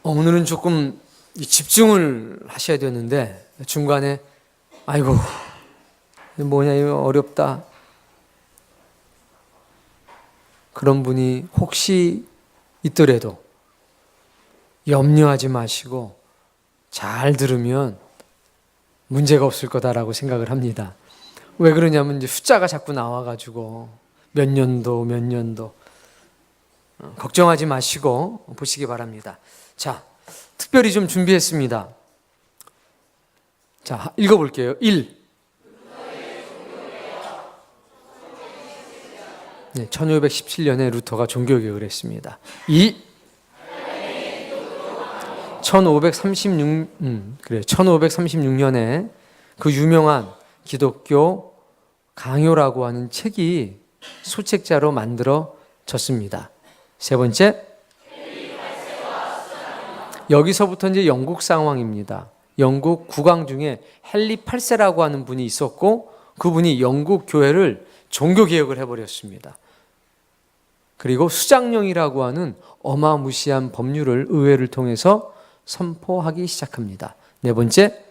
오늘은 조금 집중을 하셔야 되는데 중간에 아이고 뭐냐 이거 어렵다 그런 분이 혹시 있더라도 염려하지 마시고 잘 들으면 문제가 없을 거다라고 생각을 합니다. 왜 그러냐면 이제 숫자가 자꾸 나와가지고 몇 년도 걱정하지 마시고 보시기 바랍니다. 자, 특별히 좀 준비했습니다. 자, 읽어볼게요. 1. 네, 1517년에 루터가 종교개혁을 했습니다. 2. 1536년에 그 유명한 기독교 강요라고 하는 책이 소책자로 만들어졌습니다. 세 번째, 여기서부터 이제 영국 상황입니다. 영국 국왕 중에 헨리 8세라고 하는 분이 있었고 그분이 영국 교회를 종교개혁을 해버렸습니다. 그리고 수장령이라고 하는 어마무시한 법률을 의회를 통해서 선포하기 시작합니다. 네 번째,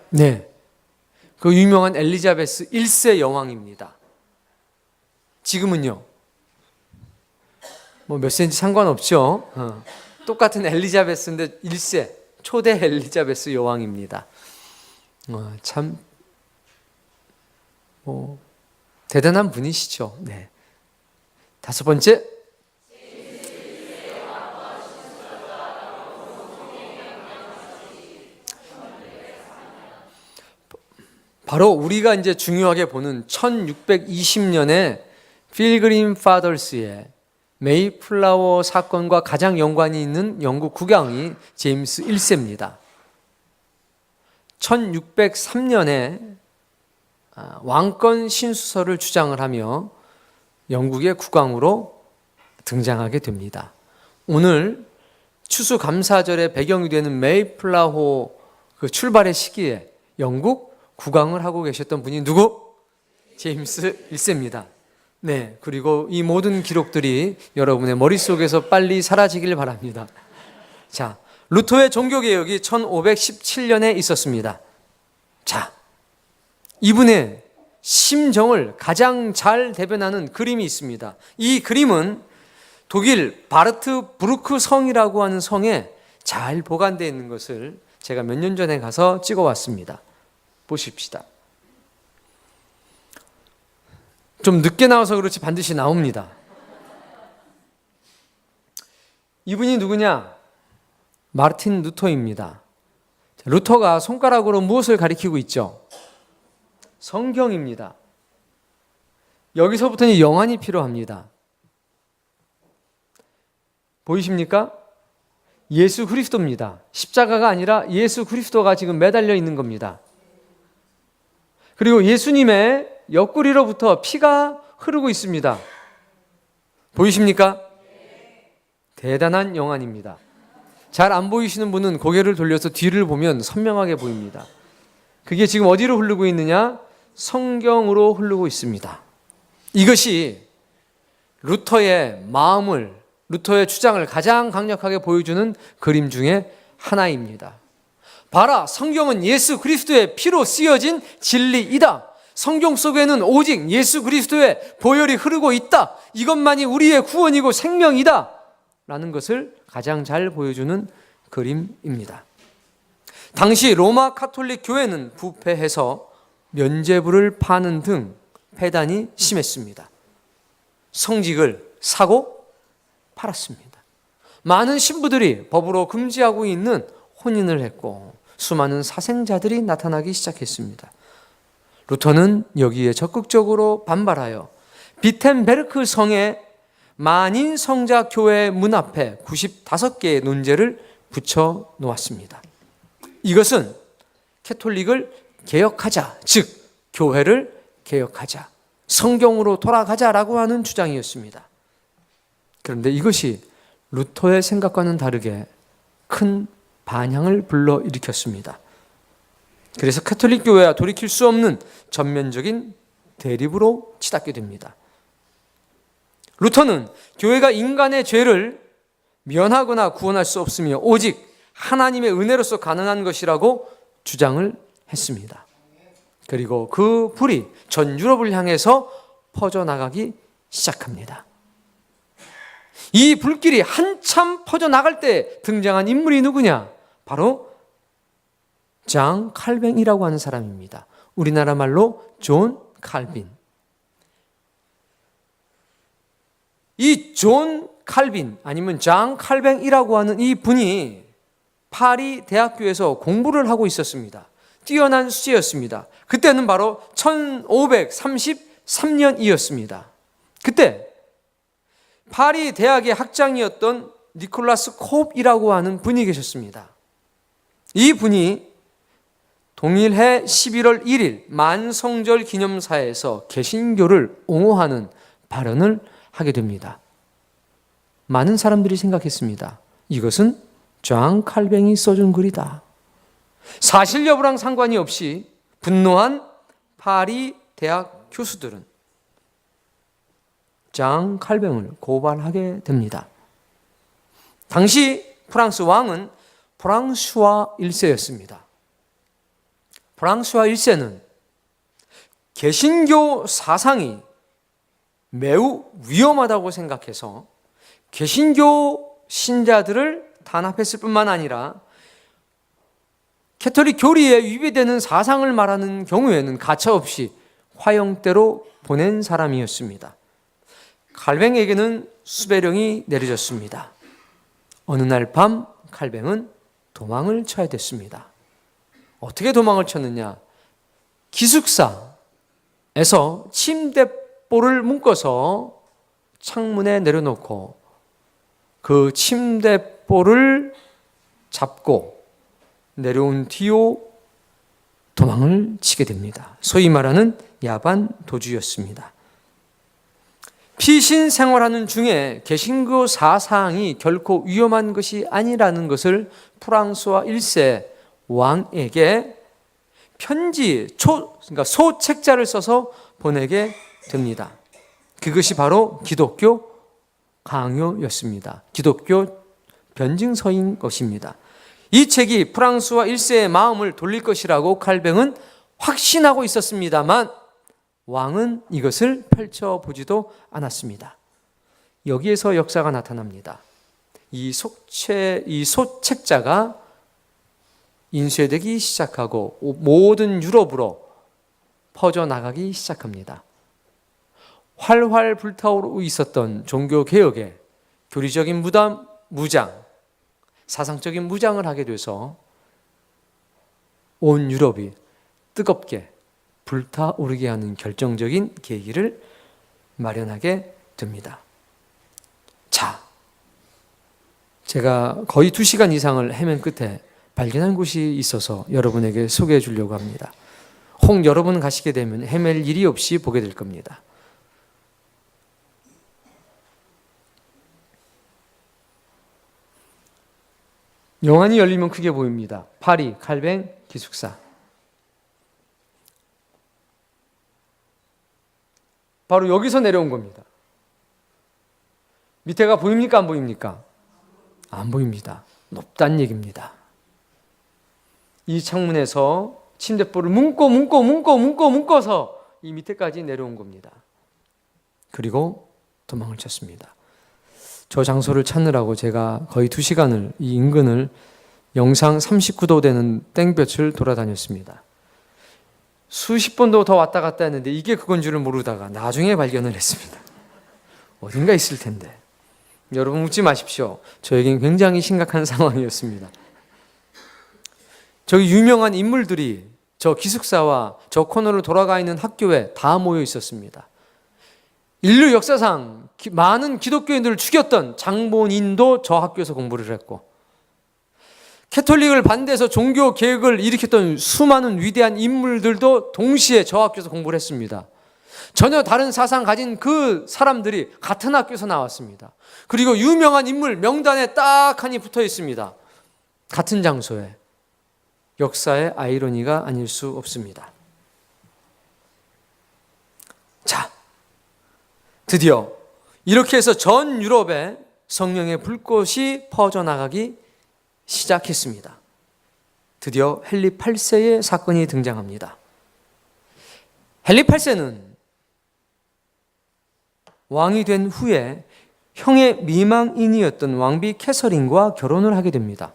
네, 그 유명한 엘리자베스 1세 여왕입니다. 지금은요, 뭐 몇 세인지 상관없죠. 똑같은 엘리자베스인데 1세 초대 엘리자베스 여왕입니다. 참 대단한 분이시죠. 네. 다섯 번째, 바로 우리가 이제 중요하게 보는 1620년에 필그림 파더스의 메이플라워 사건과 가장 연관이 있는 영국 국왕이 제임스 1세입니다. 1603년에 왕권 신수설을 주장을 하며 영국의 국왕으로 등장하게 됩니다. 오늘 추수감사절의 배경이 되는 메이플라워 그 출발의 시기에 영국 국왕을 하고 계셨던 분이 누구? 제임스 1세입니다. 네, 그리고 이 모든 기록들이 여러분의 머릿속에서 빨리 사라지길 바랍니다. 자, 루터의 종교개혁이 1517년에 있었습니다. 자, 이분의 심정을 가장 잘 대변하는 그림이 있습니다. 이 그림은 독일 바르트 브루크 성이라고 하는 성에 잘 보관되어 있는 것을 제가 몇 년 전에 가서 찍어왔습니다. 보십시다. 좀 늦게 나와서 그렇지 반드시 나옵니다. 이분이 누구냐? 마르틴 루터입니다. 루터가 손가락으로 무엇을 가리키고 있죠? 성경입니다. 여기서부터는 영안이 필요합니다. 보이십니까? 예수 그리스도입니다. 십자가가 아니라 예수 그리스도가 지금 매달려 있는 겁니다. 그리고 예수님의 옆구리로부터 피가 흐르고 있습니다. 보이십니까? 대단한 영안입니다. 잘 안 보이시는 분은 고개를 돌려서 뒤를 보면 선명하게 보입니다. 그게 지금 어디로 흐르고 있느냐? 성경으로 흐르고 있습니다. 이것이 루터의 마음을, 루터의 주장을 가장 강력하게 보여주는 그림 중에 하나입니다. 봐라, 성경은 예수 그리스도의 피로 쓰여진 진리이다. 성경 속에는 오직 예수 그리스도의 보혈이 흐르고 있다. 이것만이 우리의 구원이고 생명이다. 라는 것을 가장 잘 보여주는 그림입니다. 당시 로마 가톨릭 교회는 부패해서 면죄부를 파는 등 폐단이 심했습니다. 성직을 사고 팔았습니다. 많은 신부들이 법으로 금지하고 있는 혼인을 했고 수많은 사생자들이 나타나기 시작했습니다. 루터는 여기에 적극적으로 반발하여 비텐베르크 성의 만인 성자 교회 문 앞에 95개의 논제를 붙여 놓았습니다. 이것은 캐톨릭을 개혁하자, 즉 교회를 개혁하자, 성경으로 돌아가자라고 하는 주장이었습니다. 그런데 이것이 루터의 생각과는 다르게 큰 반향을 불러일으켰습니다. 그래서 카톨릭 교회와 돌이킬 수 없는 전면적인 대립으로 치닫게 됩니다. 루터는 교회가 인간의 죄를 면하거나 구원할 수 없으며 오직 하나님의 은혜로서 가능한 것이라고 주장을 했습니다. 그리고 그 불이 전 유럽을 향해서 퍼져나가기 시작합니다. 이 불길이 한참 퍼져나갈 때 등장한 인물이 누구냐? 바로 장 칼뱅이라고 하는 사람입니다. 우리나라 말로 존 칼빈. 이 존 칼빈 아니면 장 칼뱅이라고 하는 이 분이 파리 대학교에서 공부를 하고 있었습니다. 뛰어난 수재였습니다. 그때는 바로 1533년이었습니다. 그때 파리 대학의 학장이었던 니콜라스 콥이라고 하는 분이 계셨습니다. 이 분이 동일해 11월 1일 만성절 기념사에서 개신교를 옹호하는 발언을 하게 됩니다. 많은 사람들이 생각했습니다. 이것은 장 칼뱅이 써준 글이다. 사실 여부랑 상관이 없이 분노한 파리 대학 교수들은 장 칼뱅을 고발하게 됩니다. 당시 프랑스 왕은 프랑수아 1세였습니다. 프랑수아 1세는 개신교 사상이 매우 위험하다고 생각해서 개신교 신자들을 단합했을 뿐만 아니라 캐톨릭 교리에 위배되는 사상을 말하는 경우에는 가차없이 화형대로 보낸 사람이었습니다. 칼뱅에게는 수배령이 내려졌습니다. 어느 날 밤 칼뱅은 도망을 쳐야 됐습니다. 어떻게 도망을 쳤느냐? 기숙사에서 침대볼을 묶어서 창문에 내려놓고 그 침대볼을 잡고 내려온 뒤로 도망을 치게 됩니다. 소위 말하는 야반 도주였습니다. 피신 생활하는 중에 개신교 사상이 결코 위험한 것이 아니라는 것을 프랑스와 1세 왕에게 편지, 그러니까 소책자를 써서 보내게 됩니다. 그것이 바로 기독교 강요였습니다. 기독교 변증서인 것입니다. 이 책이 프랑스와 1세의 마음을 돌릴 것이라고 칼뱅은 확신하고 있었습니다만 왕은 이것을 펼쳐보지도 않았습니다. 여기에서 역사가 나타납니다. 이 소책자가 인쇄되기 시작하고 모든 유럽으로 퍼져나가기 시작합니다. 활활 불타오르고 있었던 종교개혁에 교리적인 무장, 사상적인 무장을 하게 돼서 온 유럽이 뜨겁게 불타오르게 하는 결정적인 계기를 마련하게 됩니다. 자, 제가 거의 2시간 이상을 헤맨 끝에 발견한 곳이 있어서 여러분에게 소개해 주려고 합니다. 혹 여러분 가시게 되면 헤맬 일이 없이 보게 될 겁니다. 영안이 열리면 크게 보입니다. 파리 칼뱅 기숙사. 바로 여기서 내려온 겁니다. 밑에가 보입니까? 안 보입니까? 안 보입니다. 높다는 얘기입니다. 이 창문에서 침대볼을 묶어서 이 밑에까지 내려온 겁니다. 그리고 도망을 쳤습니다. 저 장소를 찾느라고 제가 거의 2시간을 이 인근을 영상 39도 되는 땡볕을 돌아다녔습니다. 수십 번도 더 왔다 갔다 했는데 이게 그건 줄을 모르다가 나중에 발견을 했습니다. 어딘가 있을 텐데. 여러분 묻지 마십시오. 저에겐 굉장히 심각한 상황이었습니다. 저기 유명한 인물들이 저 기숙사와 저 코너로 돌아가 있는 학교에 다 모여 있었습니다. 인류 역사상 많은 기독교인들을 죽였던 장본인도 저 학교에서 공부를 했고, 캐톨릭을 반대해서 종교 개혁을 일으켰던 수많은 위대한 인물들도 동시에 저 학교에서 공부를 했습니다. 전혀 다른 사상 가진 그 사람들이 같은 학교에서 나왔습니다. 그리고 유명한 인물 명단에 딱 하니 붙어 있습니다. 같은 장소에. 역사의 아이러니가 아닐 수 없습니다. 드디어 이렇게 해서 전 유럽에 성령의 불꽃이 퍼져나가기 시작했습니다. 드디어 헨리 8세의 사건이 등장합니다. 헨리 8세는 왕이 된 후에 형의 미망인이었던 왕비 캐서린과 결혼을 하게 됩니다.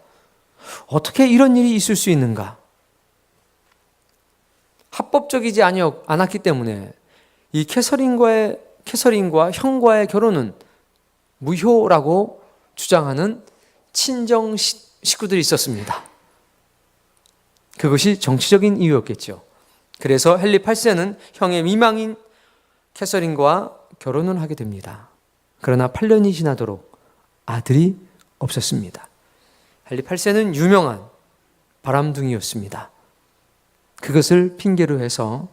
어떻게 이런 일이 있을 수 있는가? 합법적이지 않았기 때문에 이 캐서린과 형과의 결혼은 무효라고 주장하는 친정 식구들이 있었습니다. 그것이 정치적인 이유였겠죠. 그래서 헨리 8세는 형의 미망인 캐서린과 결혼을 하게 됩니다. 그러나 8년이 지나도록 아들이 없었습니다. 헨리 8세는 유명한 바람둥이였습니다. 그것을 핑계로 해서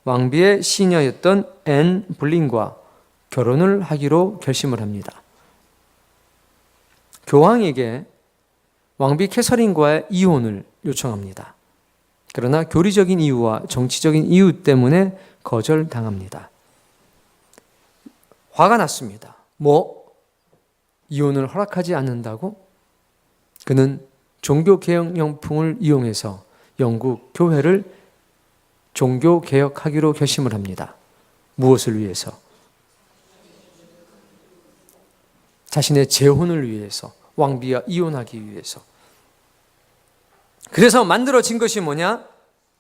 왕비의 시녀였던 앤 볼린과 결혼을 하기로 결심을 합니다. 교황에게 왕비 캐서린과의 이혼을 요청합니다. 그러나 교리적인 이유와 정치적인 이유 때문에 거절당합니다. 화가 났습니다. 이혼을 허락하지 않는다고? 그는 종교개혁령풍을 이용해서 영국 교회를 종교개혁하기로 결심을 합니다. 무엇을 위해서? 자신의 재혼을 위해서, 왕비와 이혼하기 위해서. 그래서 만들어진 것이 뭐냐?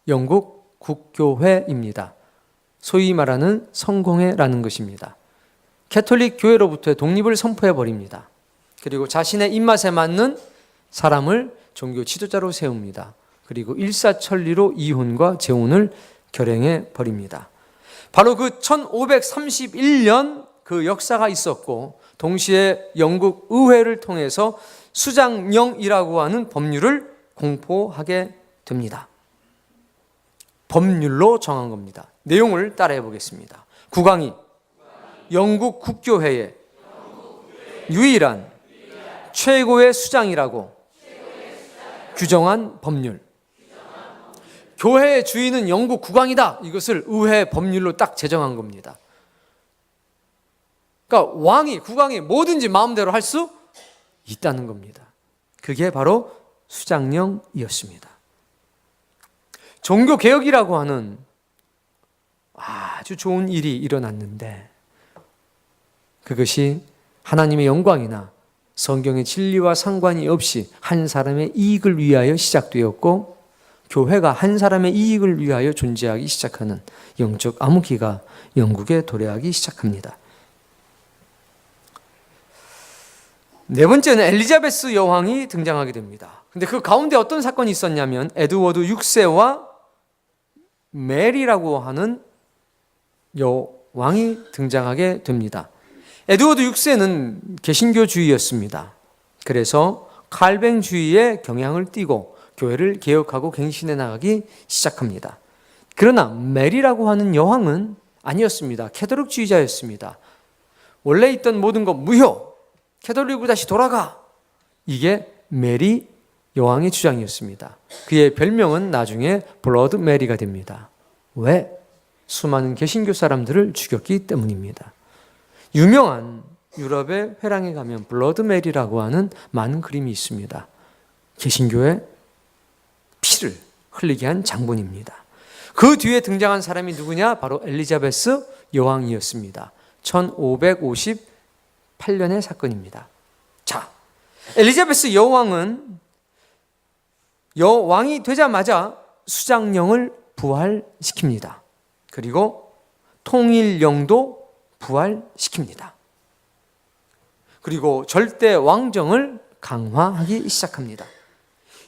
영국 국교회입니다. 소위 말하는 성공회라는 것입니다. 캐톨릭 교회로부터의 독립을 선포해 버립니다. 그리고 자신의 입맛에 맞는 사람을 종교 지도자로 세웁니다. 그리고 일사천리로 이혼과 재혼을 결행해 버립니다. 바로 그 1531년 그 역사가 있었고, 동시에 영국 의회를 통해서 수장령이라고 하는 법률을 공포하게 됩니다. 법률로 정한 겁니다. 내용을 따라해 보겠습니다. 국왕이 영국 국교회의 유일한 최고의 수장이라고 규정한 법률. 교회의 주인은 영국 국왕이다. 이것을 의회 법률로 딱 제정한 겁니다. 그러니까 국왕이 뭐든지 마음대로 할 수 있다는 겁니다. 그게 바로 수장령이었습니다. 종교개혁이라고 하는 아주 좋은 일이 일어났는데, 그것이 하나님의 영광이나 성경의 진리와 상관이 없이 한 사람의 이익을 위하여 시작되었고, 교회가 한 사람의 이익을 위하여 존재하기 시작하는 영적 암흑기가 영국에 도래하기 시작합니다. 네 번째는 엘리자베스 여왕이 등장하게 됩니다. 근데 그 가운데 어떤 사건이 있었냐면, 에드워드 6세와 메리라고 하는 여왕이 등장하게 됩니다. 에드워드 6세는 개신교주의였습니다. 그래서 칼뱅주의에 경향을 띠고 교회를 개혁하고 갱신해 나가기 시작합니다. 그러나 메리라고 하는 여왕은 아니었습니다. 캐톨릭주의자였습니다. 원래 있던 모든 것 무효, 캐톨릭으로 다시 돌아가. 이게 메리 여왕의 주장이었습니다. 그의 별명은 나중에 블러드 메리가 됩니다. 왜? 수많은 개신교 사람들을 죽였기 때문입니다. 유명한 유럽의 회랑에 가면 블러드 메리라고 하는 많은 그림이 있습니다. 개신교의 피를 흘리게 한 장본입니다. 그 뒤에 등장한 사람이 누구냐? 바로 엘리자베스 여왕이었습니다. 1558년의 사건입니다. 자, 엘리자베스 여왕이 되자마자 수장령을 부활시킵니다. 그리고 통일령도 부활시킵니다. 그리고 절대 왕정을 강화하기 시작합니다.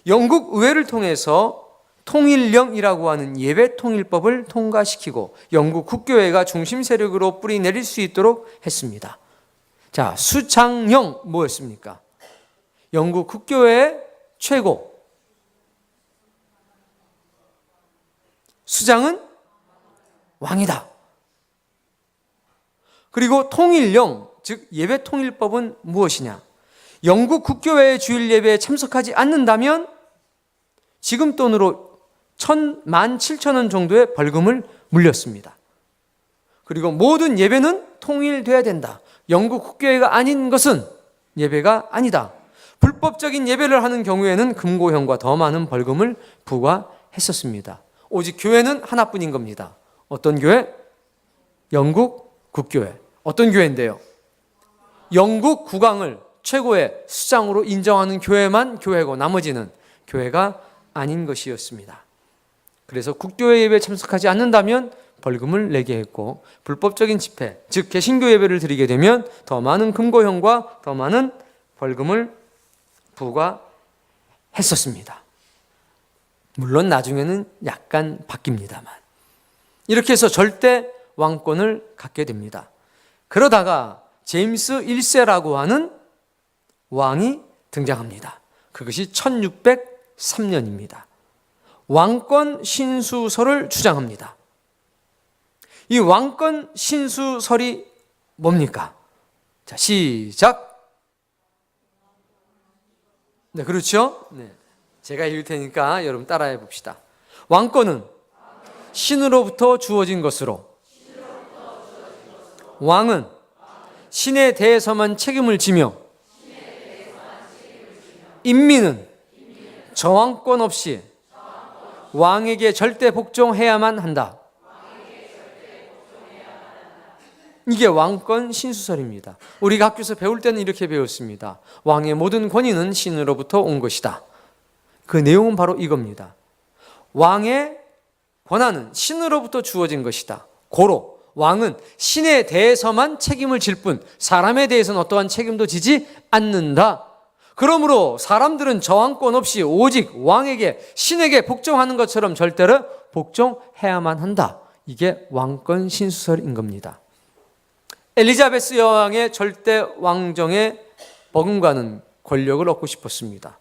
영국 의회를 통해서 통일령이라고 하는 예배 통일법을 통과시키고 영국 국교회가 중심 세력으로 뿌리 내릴 수 있도록 했습니다. 자, 수장령 뭐였습니까? 영국 국교회의 최고. 수장은 왕이다. 그리고 통일령, 즉 예배 통일법은 무엇이냐? 영국 국교회의 주일 예배에 참석하지 않는다면 지금 돈으로 17,000원 정도의 벌금을 물렸습니다. 그리고 모든 예배는 통일돼야 된다. 영국 국교회가 아닌 것은 예배가 아니다. 불법적인 예배를 하는 경우에는 금고형과 더 많은 벌금을 부과했었습니다. 오직 교회는 하나뿐인 겁니다. 어떤 교회? 영국 국교회. 어떤 교회인데요? 영국 국왕을 최고의 수장으로 인정하는 교회만 교회고 나머지는 교회가 아닌 것이었습니다. 그래서 국교회 예배에 참석하지 않는다면 벌금을 내게 했고, 불법적인 집회, 즉 개신교 예배를 드리게 되면 더 많은 금고형과 더 많은 벌금을 부과했었습니다. 물론 나중에는 약간 바뀝니다만, 이렇게 해서 절대 왕권을 갖게 됩니다. 그러다가 제임스 1세라고 하는 왕이 등장합니다. 그것이 1603년입니다. 왕권 신수설을 주장합니다. 이 왕권 신수설이 뭡니까? 자, 시작. 네, 그렇죠? 네. 제가 읽을 테니까 여러분 따라해 봅시다. 왕권은 신으로부터 주어진 것으로, 왕은 신에 대해서만 책임을 지며, 인민은 저항권 없이 왕에게 절대 복종해야만 한다. 이게 왕권 신수설입니다. 우리가 학교에서 배울 때는 이렇게 배웠습니다. 왕의 모든 권위는 신으로부터 온 것이다. 그 내용은 바로 이겁니다. 왕의 권한은 신으로부터 주어진 것이다. 고로 왕은 신에 대해서만 책임을 질 뿐 사람에 대해서는 어떠한 책임도 지지 않는다. 그러므로 사람들은 저항권 없이 오직 왕에게, 신에게 복종하는 것처럼 절대로 복종해야만 한다. 이게 왕권 신수설인 겁니다. 엘리자베스 여왕의 절대 왕정에 버금가는 권력을 얻고 싶었습니다.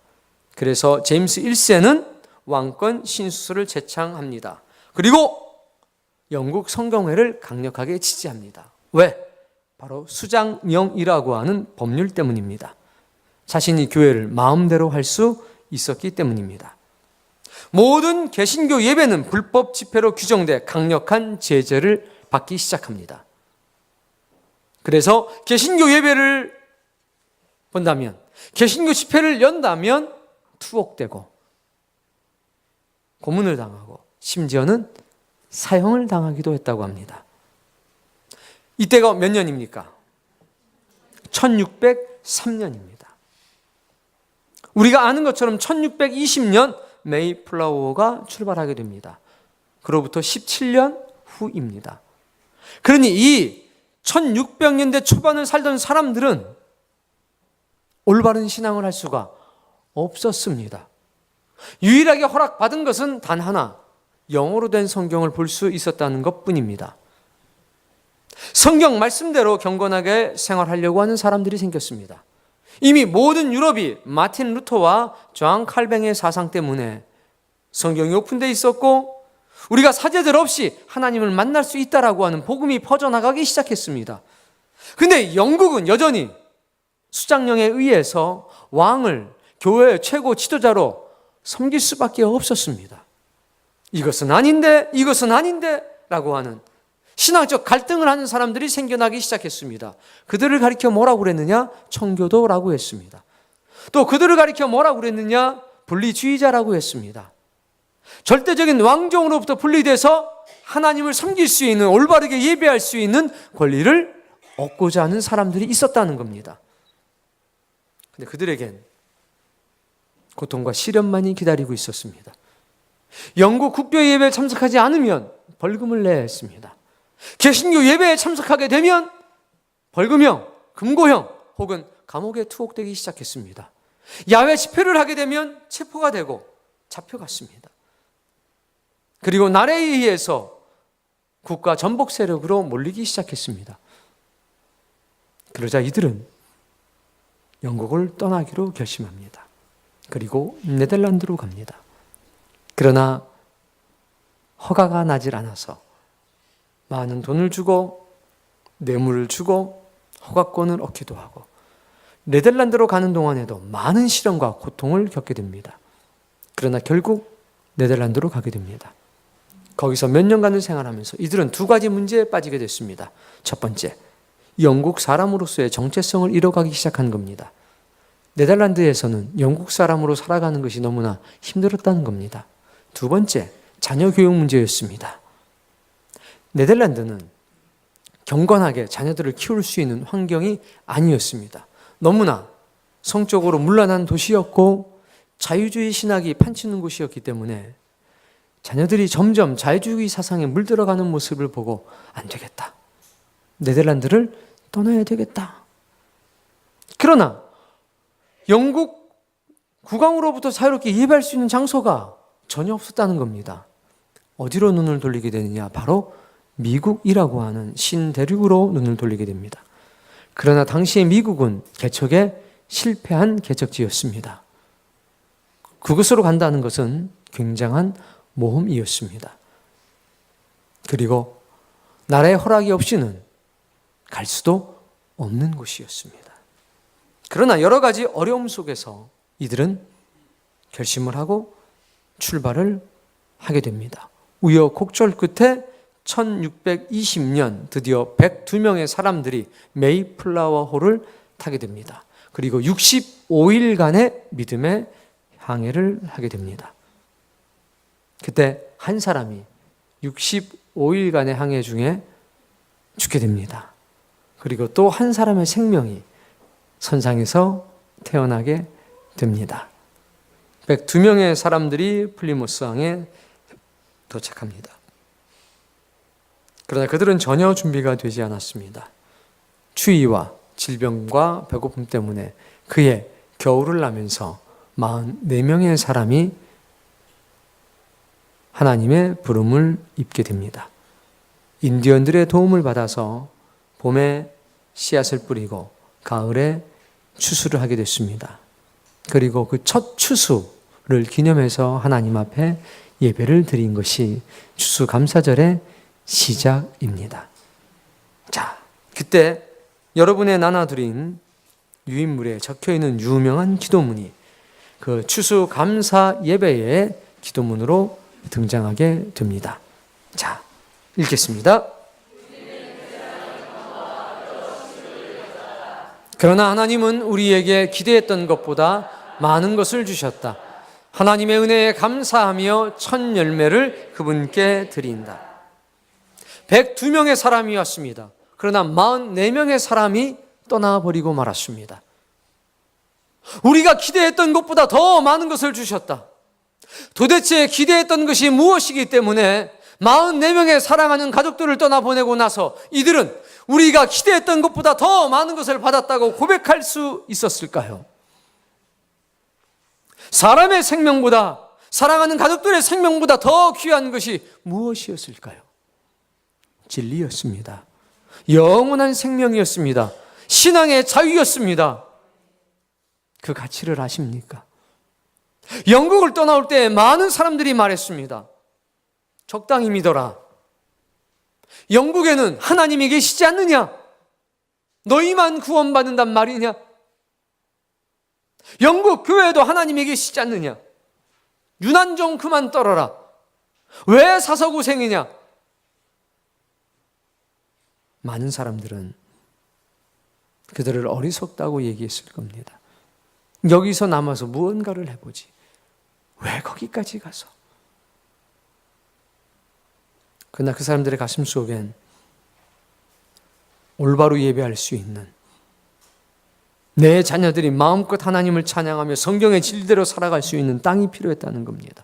그래서 제임스 1세는 왕권 신수설을 제창합니다. 그리고 영국 성경회를 강력하게 지지합니다. 왜? 바로 수장령이라고 하는 법률 때문입니다. 자신이 교회를 마음대로 할 수 있었기 때문입니다. 모든 개신교 예배는 불법 집회로 규정돼 강력한 제재를 받기 시작합니다. 그래서 개신교 예배를 본다면, 개신교 집회를 연다면 투옥되고 고문을 당하고 심지어는 사형을 당하기도 했다고 합니다. 이때가 몇 년입니까? 1603년입니다. 우리가 아는 것처럼 1620년 메이플라워가 출발하게 됩니다. 그로부터 17년 후입니다. 그러니 이 1600년대 초반을 살던 사람들은 올바른 신앙을 할 수가 없었습니다. 유일하게 허락받은 것은 단 하나, 영어로 된 성경을 볼 수 있었다는 것뿐입니다. 성경 말씀대로 경건하게 생활하려고 하는 사람들이 생겼습니다. 이미 모든 유럽이 마틴 루터와 존 칼뱅의 사상 때문에 성경이 오픈되어 있었고, 우리가 사제들 없이 하나님을 만날 수 있다라고 하는 복음이 퍼져나가기 시작했습니다. 근데 영국은 여전히 수장령에 의해서 왕을 교회의 최고 지도자로 섬길 수밖에 없었습니다. 이것은 아닌데, 이것은 아닌데 라고 하는 신앙적 갈등을 하는 사람들이 생겨나기 시작했습니다. 그들을 가리켜 뭐라고 그랬느냐? 청교도라고 했습니다. 또 그들을 가리켜 뭐라고 그랬느냐? 분리주의자라고 했습니다. 절대적인 왕정으로부터 분리돼서 하나님을 섬길 수 있는, 올바르게 예배할 수 있는 권리를 얻고자 하는 사람들이 있었다는 겁니다. 근데 그들에겐 고통과 시련만이 기다리고 있었습니다. 영국 국교 예배에 참석하지 않으면 벌금을 내야 했습니다. 개신교 예배에 참석하게 되면 벌금형, 금고형 혹은 감옥에 투옥되기 시작했습니다. 야외 집회를 하게 되면 체포가 되고 잡혀갔습니다. 그리고 나라에 의해서 국가 전복 세력으로 몰리기 시작했습니다. 그러자 이들은 영국을 떠나기로 결심합니다. 그리고 네덜란드로 갑니다. 그러나 허가가 나질 않아서 많은 돈을 주고 뇌물을 주고 허가권을 얻기도 하고 네덜란드로 가는 동안에도 많은 시련과 고통을 겪게 됩니다. 그러나 결국 네덜란드로 가게 됩니다. 거기서 몇 년간을 생활하면서 이들은 두 가지 문제에 빠지게 됐습니다. 첫 번째, 영국 사람으로서의 정체성을 잃어가기 시작한 겁니다. 네덜란드에서는 영국 사람으로 살아가는 것이 너무나 힘들었다는 겁니다. 두 번째, 자녀 교육 문제였습니다. 네덜란드는 경건하게 자녀들을 키울 수 있는 환경이 아니었습니다. 너무나 성적으로 문란한 도시였고 자유주의 신학이 판치는 곳이었기 때문에 자녀들이 점점 자유주의 사상에 물들어가는 모습을 보고 안 되겠다. 네덜란드를 떠나야 되겠다. 그러나 영국 국왕으로부터 자유롭게 예배할 수 있는 장소가 전혀 없었다는 겁니다. 어디로 눈을 돌리게 되느냐? 바로 미국이라고 하는 신대륙으로 눈을 돌리게 됩니다. 그러나 당시의 미국은 개척에 실패한 개척지였습니다. 그곳으로 간다는 것은 굉장한 모험이었습니다. 그리고 나라의 허락이 없이는 갈 수도 없는 곳이었습니다. 그러나 여러 가지 어려움 속에서 이들은 결심을 하고 출발을 하게 됩니다. 우여곡절 끝에 1620년 드디어 102명의 사람들이 메이플라워호를 타게 됩니다. 그리고 65일간의 믿음의 항해를 하게 됩니다. 그때 한 사람이 65일간의 항해 중에 죽게 됩니다. 그리고 또 한 사람의 생명이 선상에서 태어나게 됩니다. 102명의 사람들이 플리모스항에 도착합니다. 그러나 그들은 전혀 준비가 되지 않았습니다. 추위와 질병과 배고픔 때문에 그의 겨울을 나면서 44명의 사람이 하나님의 부름을 입게 됩니다. 인디언들의 도움을 받아서 봄에 씨앗을 뿌리고 가을에 추수를 하게 됐습니다. 그리고 그 첫 추수를 기념해서 하나님 앞에 예배를 드린 것이 추수감사절의 시작입니다. 자, 그때 여러분의 나눠드린 유인물에 적혀있는 유명한 기도문이 그 추수감사 예배의 기도문으로 등장하게 됩니다. 자, 읽겠습니다. 그러나 하나님은 우리에게 기대했던 것보다 많은 것을 주셨다. 하나님의 은혜에 감사하며 첫 열매를 그분께 드린다. 102명의 사람이 왔습니다. 그러나 44명의 사람이 떠나버리고 말았습니다. 우리가 기대했던 것보다 더 많은 것을 주셨다. 도대체 기대했던 것이 무엇이기 때문에 44명의 사랑하는 가족들을 떠나보내고 나서 이들은 우리가 기대했던 것보다 더 많은 것을 받았다고 고백할 수 있었을까요? 사람의 생명보다, 사랑하는 가족들의 생명보다 더 귀한 것이 무엇이었을까요? 진리였습니다. 영원한 생명이었습니다. 신앙의 자유였습니다. 그 가치를 아십니까? 영국을 떠나올 때 많은 사람들이 말했습니다. 적당히 믿어라. 영국에는 하나님이 계시지 않느냐? 너희만 구원받는단 말이냐? 영국 교회도 하나님이 계시지 않느냐? 유난 좀 그만 떨어라. 왜 사서 고생이냐? 많은 사람들은 그들을 어리석다고 얘기했을 겁니다. 여기서 남아서 무언가를 해보지. 왜 거기까지 가서? 그러나 그 사람들의 가슴 속엔 올바로 예배할 수 있는, 내 자녀들이 마음껏 하나님을 찬양하며 성경의 진리대로 살아갈 수 있는 땅이 필요했다는 겁니다.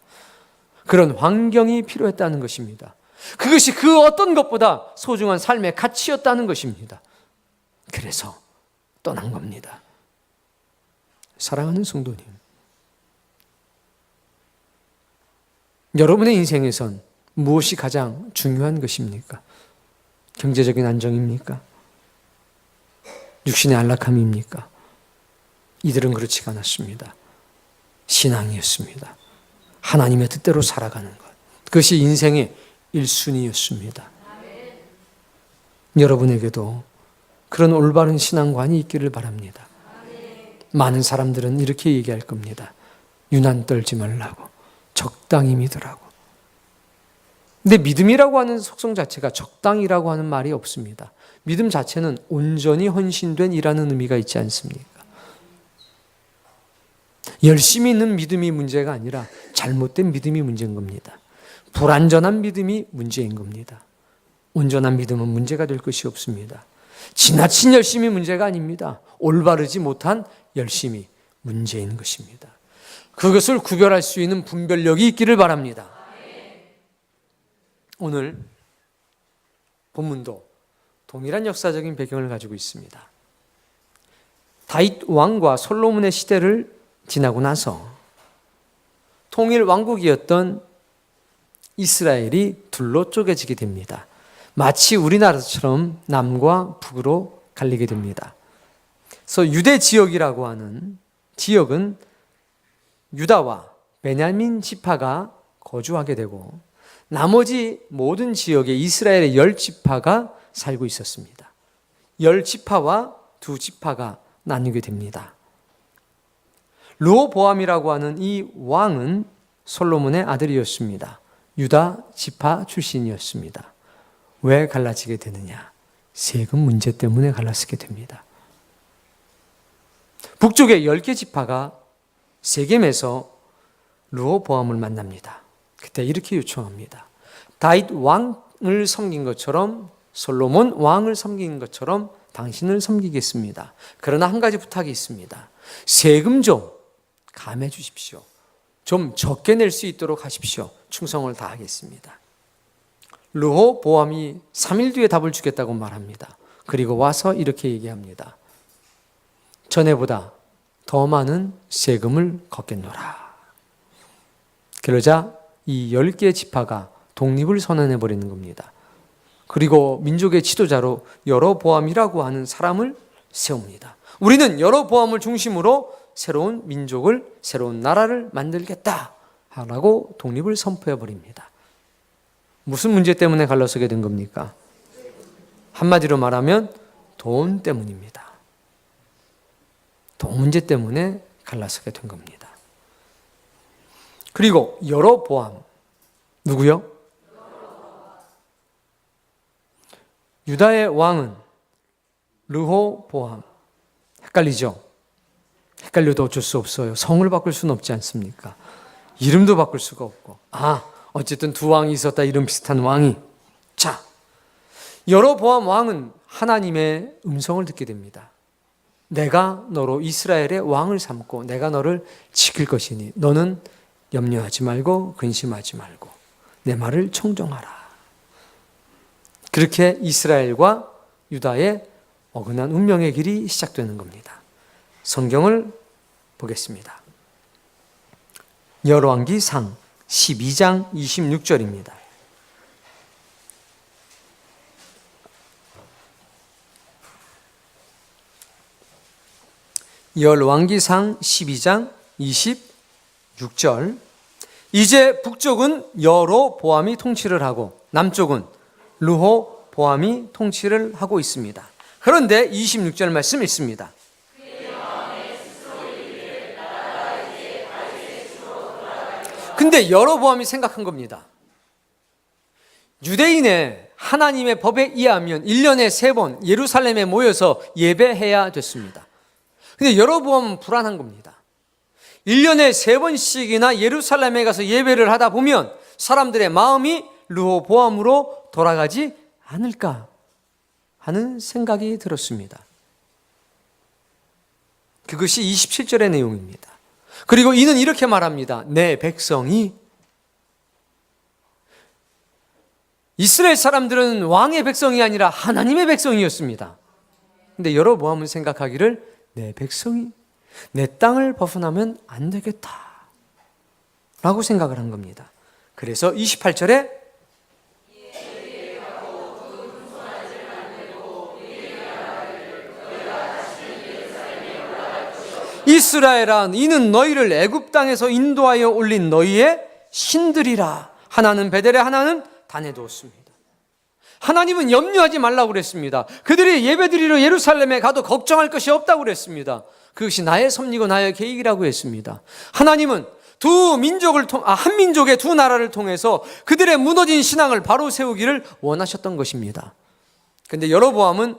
그런 환경이 필요했다는 것입니다. 그것이 그 어떤 것보다 소중한 삶의 가치였다는 것입니다. 그래서 떠난 겁니다. 사랑하는 성도님, 여러분의 인생에선 무엇이 가장 중요한 것입니까? 경제적인 안정입니까? 육신의 안락함입니까? 이들은 그렇지가 않았습니다. 신앙이었습니다. 하나님의 뜻대로 살아가는 것, 그것이 인생의 1순위였습니다. 여러분에게도 그런 올바른 신앙관이 있기를 바랍니다. 많은 사람들은 이렇게 얘기할 겁니다. 유난 떨지 말라고, 적당히 믿으라고. 근데 믿음이라고 하는 속성 자체가 적당이라고 하는 말이 없습니다. 믿음 자체는 온전히 헌신된 이라는 의미가 있지 않습니까? 열심히 있는 믿음이 문제가 아니라 잘못된 믿음이 문제인 겁니다. 불완전한 믿음이 문제인 겁니다. 온전한 믿음은 문제가 될 것이 없습니다. 지나친 열심이 문제가 아닙니다. 올바르지 못한 열심이 문제인 것입니다. 그것을 구별할 수 있는 분별력이 있기를 바랍니다. 오늘 본문도 동일한 역사적인 배경을 가지고 있습니다. 다윗 왕과 솔로몬의 시대를 지나고 나서 통일 왕국이었던 이스라엘이 둘로 쪼개지게 됩니다. 마치 우리나라처럼 남과 북으로 갈리게 됩니다. 그래서 유대 지역이라고 하는 지역은 유다와 베냐민 지파가 거주하게 되고 나머지 모든 지역에 이스라엘의 10지파가 살고 있었습니다. 10지파와 2지파가 나뉘게 됩니다. 르호보암이라고 하는 이 왕은 솔로몬의 아들이었습니다. 유다 지파 출신이었습니다. 왜 갈라지게 되느냐? 세금 문제 때문에 갈라지게 됩니다. 북쪽의 10개 지파가 세겜에서 르호보암을 만납니다. 그때 이렇게 요청합니다. 다윗 왕을 섬긴 것처럼 솔로몬 왕을 섬긴 것처럼 당신을 섬기겠습니다. 그러나 한 가지 부탁이 있습니다. 세금 좀 감해 주십시오. 좀 적게 낼 수 있도록 하십시오. 충성을 다하겠습니다. 르호보암이 3일 뒤에 답을 주겠다고 말합니다. 그리고 와서 이렇게 얘기합니다. 전에보다 더 많은 세금을 걷겠노라. 그러자 이 10개의 지파가 독립을 선언해 버리는 겁니다. 그리고 민족의 지도자로 여로보암이라고 하는 사람을 세웁니다. 우리는 여로보암을 중심으로 새로운 민족을, 새로운 나라를 만들겠다라고 독립을 선포해 버립니다. 무슨 문제 때문에 갈라서게 된 겁니까? 한마디로 말하면 돈 때문입니다. 돈 문제 때문에 갈라서게 된 겁니다. 그리고 여로보암, 누구요? 유다의 왕은 르호보암. 헷갈리죠? 헷갈려도 어쩔 수 없어요. 성을 바꿀 수는 없지 않습니까? 이름도 바꿀 수가 없고. 어쨌든 두 왕이 있었다. 이름 비슷한 왕이. 자, 여로보암 왕은 하나님의 음성을 듣게 됩니다. 내가 너로 이스라엘의 왕을 삼고 내가 너를 지킬 것이니 너는 염려하지 말고 근심하지 말고 내 말을 청종하라. 그렇게 이스라엘과 유다의 어긋난 운명의 길이 시작되는 겁니다. 성경을 보겠습니다. 열왕기상 12장 26절입니다. 열왕기상 12장 26절. 이제 북쪽은 여로보암이 통치를 하고 남쪽은 르호보암이 통치를 하고 있습니다. 그런데 26절 말씀 있습니다. 근데 여로보암이 생각한 겁니다. 유대인의 하나님의 법에 의하면 1년에 3번 예루살렘에 모여서 예배해야 됐습니다. 근데 여로보암은 불안한 겁니다. 1년에 3번씩이나 예루살렘에 가서 예배를 하다 보면 사람들의 마음이 르호보암으로 돌아가지 않을까 하는 생각이 들었습니다. 그것이 27절의 내용입니다. 그리고 이는 이렇게 말합니다. 내 백성이, 이스라엘 사람들은 왕의 백성이 아니라 하나님의 백성이었습니다. 근데 여로보암은 생각하기를 내 백성이 내 땅을 벗어나면 안 되겠다 라고 생각을 한 겁니다. 그래서 28절에 이스라엘아 이는 너희를 애굽 땅에서 인도하여 올린 너희의 신들이라. 하나는 베델에 하나는 단에 두었습니다. 하나님은 염려하지 말라고 그랬습니다. 그들이 예배드리러 예루살렘에 가도 걱정할 것이 없다고 그랬습니다. 그것이 나의 섭리고 나의 계획이라고 했습니다. 하나님은 한 민족의 두 나라를 통해서 그들의 무너진 신앙을 바로 세우기를 원하셨던 것입니다. 그런데 여로보암은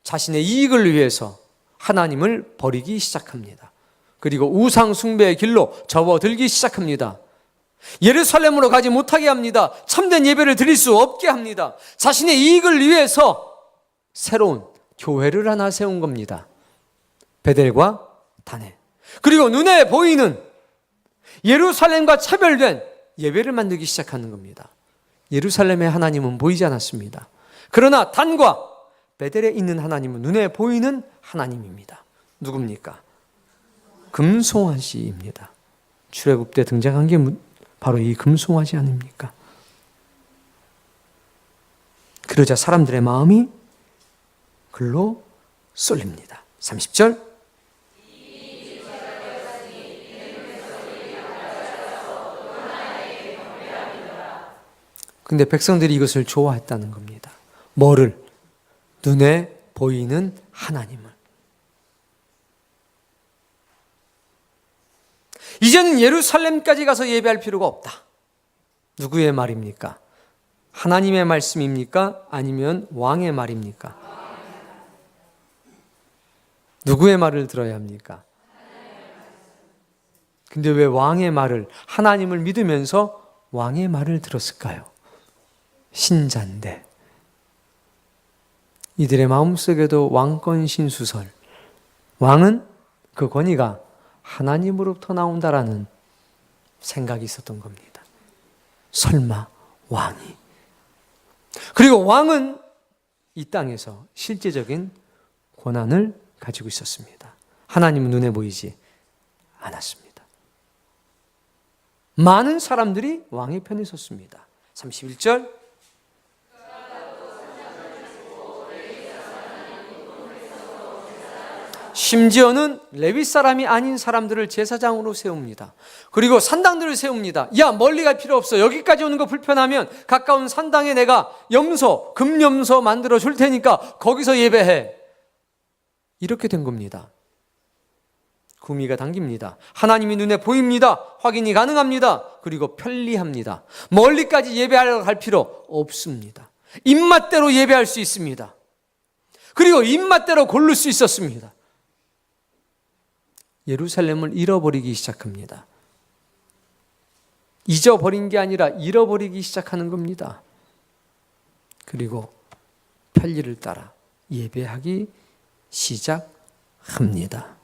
자신의 이익을 위해서 하나님을 버리기 시작합니다. 그리고 우상 숭배의 길로 접어들기 시작합니다. 예루살렘으로 가지 못하게 합니다. 참된 예배를 드릴 수 없게 합니다. 자신의 이익을 위해서 새로운 교회를 하나 세운 겁니다. 베델과 다네. 그리고 눈에 보이는 예루살렘과 차별된 예배를 만들기 시작하는 겁니다. 예루살렘의 하나님은 보이지 않았습니다. 그러나 단과 베델에 있는 하나님은 눈에 보이는 하나님입니다. 누굽니까? 금송아지입니다. 출애굽 때 등장한 게 바로 이 금송아지 아닙니까? 그러자 사람들의 마음이 글로 쏠립니다. 30절. 근데 백성들이 이것을 좋아했다는 겁니다. 뭐를? 눈에 보이는 하나님을. 이제는 예루살렘까지 가서 예배할 필요가 없다. 누구의 말입니까? 하나님의 말씀입니까? 아니면 왕의 말입니까? 누구의 말을 들어야 합니까? 근데 왜 왕의 말을, 하나님을 믿으면서 왕의 말을 들었을까요? 신자인데. 이들의 마음속에도 왕권 신수설, 왕은 그 권위가 하나님으로부터 나온다라는 생각이 있었던 겁니다. 설마 왕이. 그리고 왕은 이 땅에서 실제적인 권한을 가지고 있었습니다. 하나님은 눈에 보이지 않았습니다. 많은 사람들이 왕의 편에 섰습니다. 31절. 심지어는 레위 사람이 아닌 사람들을 제사장으로 세웁니다. 그리고 산당들을 세웁니다. 야, 멀리 갈 필요 없어. 여기까지 오는 거 불편하면 가까운 산당에 내가 염소, 금염소 만들어 줄 테니까 거기서 예배해. 이렇게 된 겁니다. 구미가 당깁니다. 하나님이 눈에 보입니다. 확인이 가능합니다. 그리고 편리합니다. 멀리까지 예배하러 갈 필요 없습니다. 입맛대로 예배할 수 있습니다. 그리고 입맛대로 고를 수 있었습니다. 예루살렘을 잃어버리기 시작합니다. 잊어버린 게 아니라 잃어버리기 시작하는 겁니다. 그리고 편리를 따라 예배하기 시작합니다.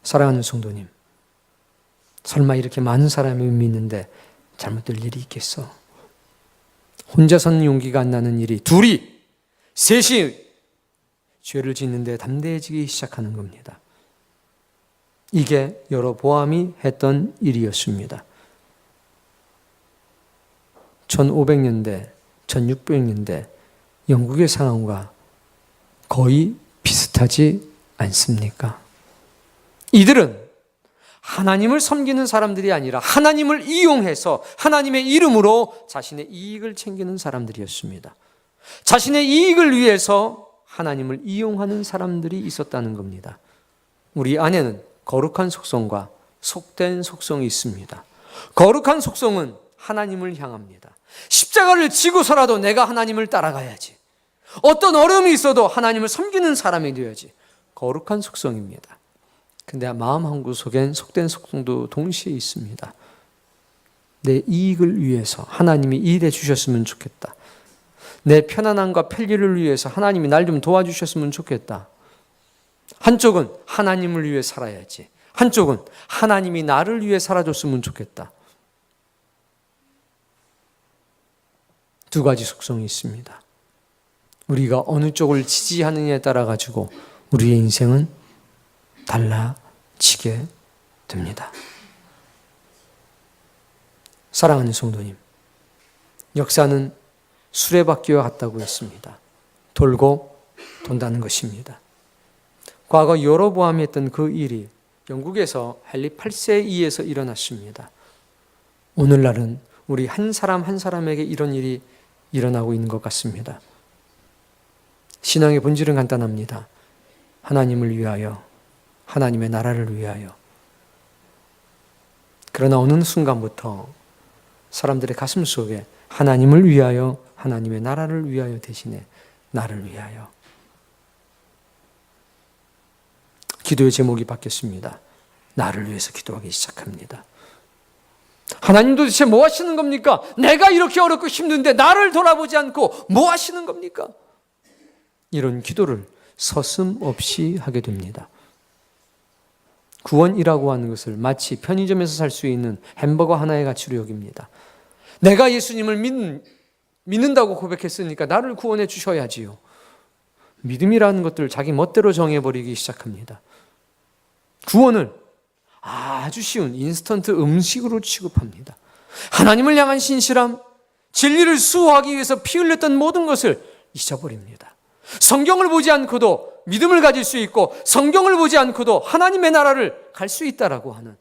사랑하는 성도님, 설마 이렇게 많은 사람이 믿는데 잘못될 일이 있겠어? 혼자서는 용기가 안 나는 일이 둘이, 셋이 죄를 짓는데 담대해지기 시작하는 겁니다. 이게 여로보암이 했던 일이었습니다. 1500년대, 1600년대 영국의 상황과 거의 비슷하지 않습니까? 이들은 하나님을 섬기는 사람들이 아니라 하나님을 이용해서 하나님의 이름으로 자신의 이익을 챙기는 사람들이었습니다. 자신의 이익을 위해서 하나님을 이용하는 사람들이 있었다는 겁니다. 우리 안에는 거룩한 속성과 속된 속성이 있습니다. 거룩한 속성은 하나님을 향합니다. 십자가를 지고서라도 내가 하나님을 따라가야지. 어떤 어려움이 있어도 하나님을 섬기는 사람이 되어야지. 거룩한 속성입니다. 근데 마음 한구석엔 속된 속성도 동시에 있습니다. 내 이익을 위해서 하나님이 일해 주셨으면 좋겠다. 내 편안함과 편리를 위해서 하나님이 날 좀 도와주셨으면 좋겠다. 한쪽은 하나님을 위해 살아야지. 한쪽은 하나님이 나를 위해 살아줬으면 좋겠다. 두 가지 속성이 있습니다. 우리가 어느 쪽을 지지하느냐에 따라 가지고 우리의 인생은 달라지게 됩니다. 사랑하는 성도님, 역사는 수레바퀴와 같다고 했습니다. 돌고 돈다는 것입니다. 과거 여로보암이 했던 그 일이 영국에서 헨리 8세에 의해서 일어났습니다. 오늘날은 우리 한 사람 한 사람에게 이런 일이 일어나고 있는 것 같습니다. 신앙의 본질은 간단합니다. 하나님을 위하여, 하나님의 나라를 위하여, 그러나 어느 순간부터 사람들의 가슴 속에 하나님을 위하여, 하나님의 나라를 위하여 대신에 나를 위하여, 기도의 제목이 바뀌었습니다. 나를 위해서 기도하기 시작합니다. 하나님 도대체 뭐 하시는 겁니까? 내가 이렇게 어렵고 힘든데 나를 돌아보지 않고 뭐 하시는 겁니까? 이런 기도를 서슴없이 하게 됩니다. 구원이라고 하는 것을 마치 편의점에서 살 수 있는 햄버거 하나의 가치로 여깁니다. 내가 예수님을 믿는다고 고백했으니까 나를 구원해 주셔야지요. 믿음이라는 것들을 자기 멋대로 정해버리기 시작합니다. 구원을 아주 쉬운 인스턴트 음식으로 취급합니다. 하나님을 향한 신실함, 진리를 수호하기 위해서 피 흘렸던 모든 것을 잊어버립니다. 성경을 보지 않고도 믿음을 가질 수 있고, 성경을 보지 않고도 하나님의 나라를 갈 수 있다라고 하는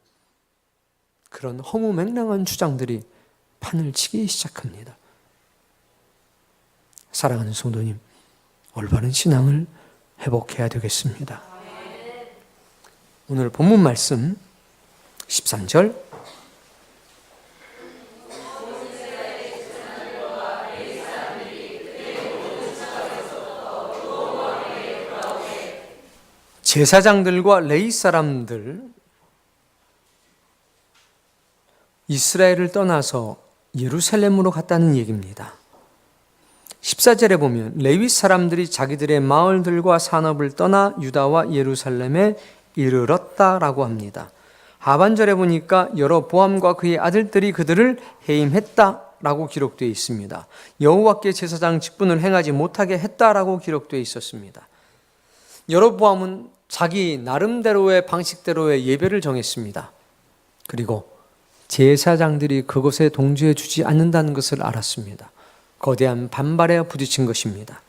그런 허무맹랑한 주장들이 판을 치기 시작합니다. 사랑하는 성도님, 올바른 신앙을 회복해야 되겠습니다. 오늘 본문 말씀 13절, 제사장들과 레위 사람들, 이스라엘을 떠나서 예루살렘으로 갔다는 얘기입니다. 14절에 보면 레위 사람들이 자기들의 마을들과 산업을 떠나 유다와 예루살렘에 이르렀다라고 합니다. 하반절에 보니까 여로보암과 그의 아들들이 그들을 해임했다라고 기록되어 있습니다. 여호와께 제사장 직분을 행하지 못하게 했다라고 기록되어 있었습니다. 여로보암은 자기 나름대로의 방식대로의 예배를 정했습니다. 그리고 제사장들이 그것에 동조해 주지 않는다는 것을 알았습니다. 거대한 반발에 부딪힌 것입니다.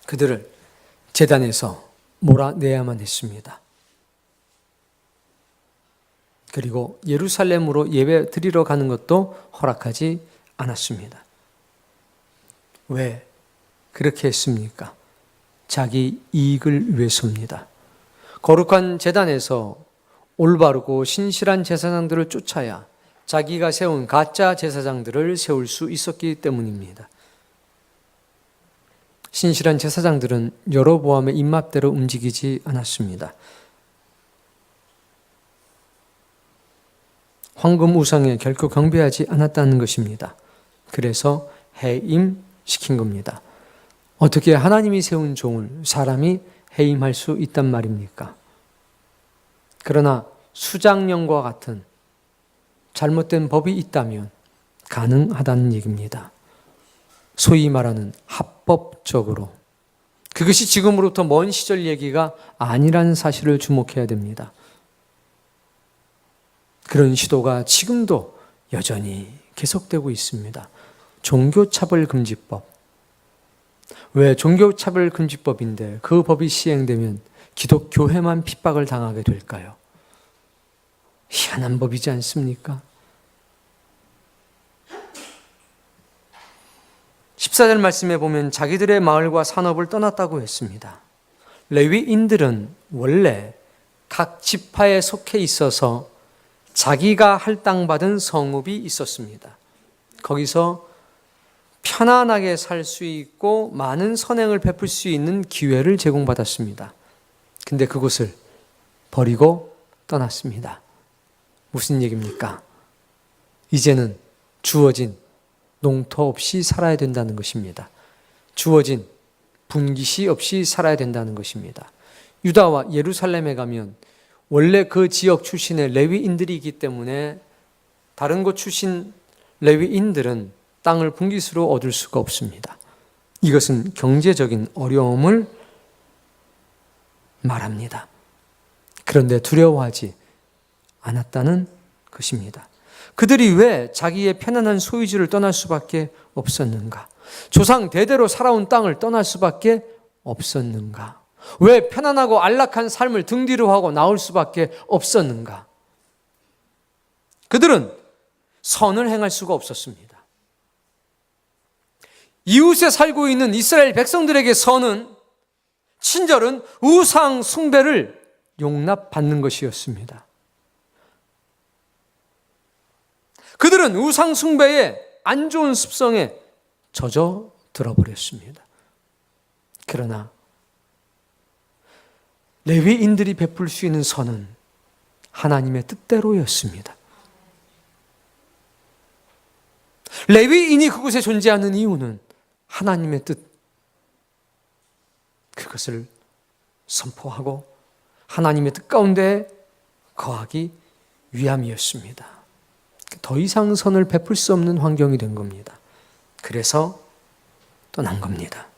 그들을 제단에서 몰아내야만 했습니다. 그리고 예루살렘으로 예배 드리러 가는 것도 허락하지 않았습니다. 왜 그렇게 했습니까? 자기 이익을 위해서입니다. 거룩한 제단에서 올바르고 신실한 제사장들을 쫓아야 자기가 세운 가짜 제사장들을 세울 수 있었기 때문입니다. 신실한 제사장들은 여로보암의 입맛대로 움직이지 않았습니다. 황금 우상에 결코 경배하지 않았다는 것입니다. 그래서 해임시킨 겁니다. 어떻게 하나님이 세운 종을 사람이 해임할 수 있단 말입니까? 그러나 수장령과 같은 잘못된 법이 있다면 가능하다는 얘기입니다. 소위 말하는 합법적으로. 그것이 지금으로부터 먼 시절 얘기가 아니라는 사실을 주목해야 됩니다. 그런 시도가 지금도 여전히 계속되고 있습니다. 종교차별금지법. 왜 종교차별금지법인데 그 법이 시행되면 기독교회만 핍박을 당하게 될까요? 희한한 법이지 않습니까? 14절 말씀에 보면 자기들의 마을과 산업을 떠났다고 했습니다. 레위인들은 원래 각 지파에 속해 있어서 자기가 할당받은 성읍이 있었습니다. 거기서 편안하게 살 수 있고 많은 선행을 베풀 수 있는 기회를 제공받았습니다. 근데 그곳을 버리고 떠났습니다. 무슨 얘기입니까? 이제는 주어진 농토 없이 살아야 된다는 것입니다. 주어진 분기시 없이 살아야 된다는 것입니다. 유다와 예루살렘에 가면 원래 그 지역 출신의 레위인들이 있기 때문에 다른 곳 출신 레위인들은 땅을 분깃으로 얻을 수가 없습니다. 이것은 경제적인 어려움을 말합니다. 그런데 두려워하지 않았다는 것입니다. 그들이 왜 자기의 편안한 소유지를 떠날 수밖에 없었는가? 조상 대대로 살아온 땅을 떠날 수밖에 없었는가? 왜 편안하고 안락한 삶을 등 뒤로 하고 나올 수밖에 없었는가? 그들은 선을 행할 수가 없었습니다. 이웃에 살고 있는 이스라엘 백성들에게 선은, 친절은 우상 숭배를 용납받는 것이었습니다. 그들은 우상 숭배의 안 좋은 습성에 젖어 들어버렸습니다. 그러나 레위인들이 베풀 수 있는 선은 하나님의 뜻대로였습니다. 레위인이 그곳에 존재하는 이유는 하나님의 뜻, 그것을 선포하고 하나님의 뜻 가운데 거하기 위함이었습니다. 더 이상 선을 베풀 수 없는 환경이 된 겁니다. 그래서 떠난 겁니다.